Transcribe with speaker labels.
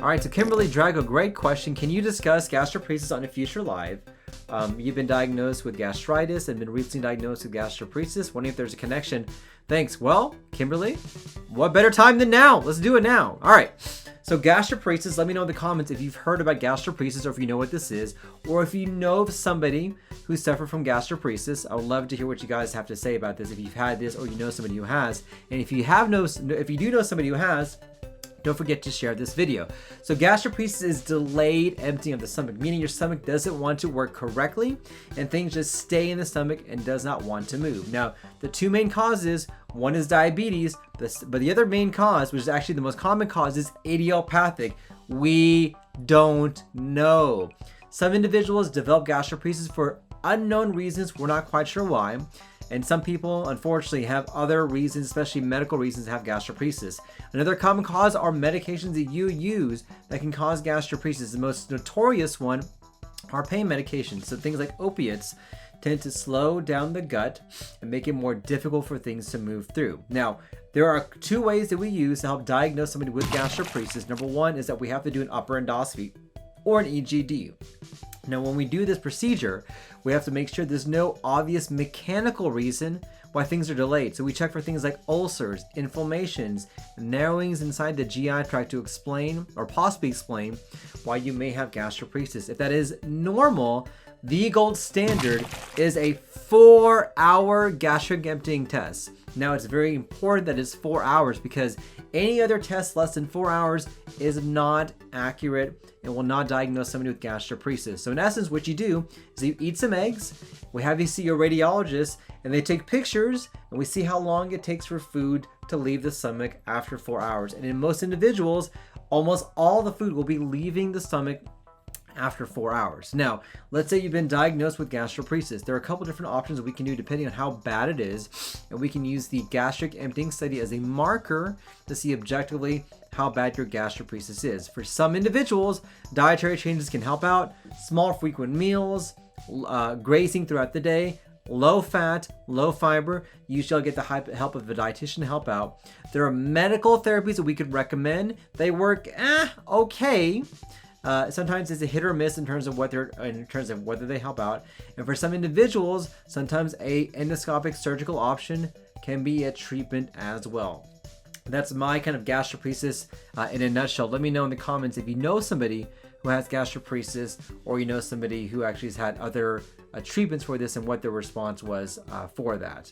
Speaker 1: All right, so Kimberly Drago, great question. Can you discuss gastroparesis on a future live? You've been diagnosed with gastritis and been recently diagnosed with gastroparesis. Wondering if there's a connection. Thanks. Well, Kimberly, what better time than now? Let's do it now. All right. So gastroparesis, let me know in the comments if you've heard about gastroparesis or if you know what this is, or if you know of somebody who suffered from gastroparesis. I would love to hear what you guys have to say about this if you've had this or you know somebody who has. And if you do know somebody who has, don't forget to share this video. So gastroparesis is delayed emptying of the stomach, meaning your stomach doesn't want to work correctly and things just stay in the stomach and does not want to move. Now, the two main causes, one is diabetes, but the other main cause, which is actually the most common cause, is idiopathic. We don't know. Some individuals develop gastroparesis for unknown reasons. We're not quite sure why. And some people, unfortunately, have other reasons, especially medical reasons, to have gastroparesis. Another common cause are medications that you use that can cause gastroparesis. The most notorious one are pain medications. So things like opiates tend to slow down the gut and make it more difficult for things to move through. Now, there are two ways that we use to help diagnose somebody with gastroparesis. Number one is that we have to do an upper endoscopy or an EGD. Now, when we do this procedure, we have to make sure there's no obvious mechanical reason why things are delayed. So we check for things like ulcers, inflammations, narrowings inside the GI tract to explain or possibly explain why you may have gastroparesis. If that is normal, the gold standard is a 4-hour gastric emptying test. Now, it's very important that it's 4 hours because any other test less than 4 hours is not accurate and will not diagnose somebody with gastroparesis. So in essence, what you do is you eat some eggs, we have you see your radiologist, and they take pictures, and we see how long it takes for food to leave the stomach after 4 hours. And in most individuals, almost all the food will be leaving the stomach after 4 hours. Now, let's say you've been diagnosed with gastroparesis. There are a couple different options that we can do depending on how bad it is, and we can use the gastric emptying study as a marker to see objectively how bad your gastroparesis is. For some individuals, dietary changes can help out. Small, frequent meals, grazing throughout the day, low fat, low fiber. You shall get the help of a dietitian to help out. There are medical therapies that we could recommend. They work okay. Sometimes it's a hit or miss in terms of whether they help out. And for some individuals, sometimes a endoscopic surgical option can be a treatment as well. That's my kind of gastroparesis in a nutshell. Let me know in the comments if you know somebody who has gastroparesis or you know somebody who actually has had other treatments for this and what their response was for that.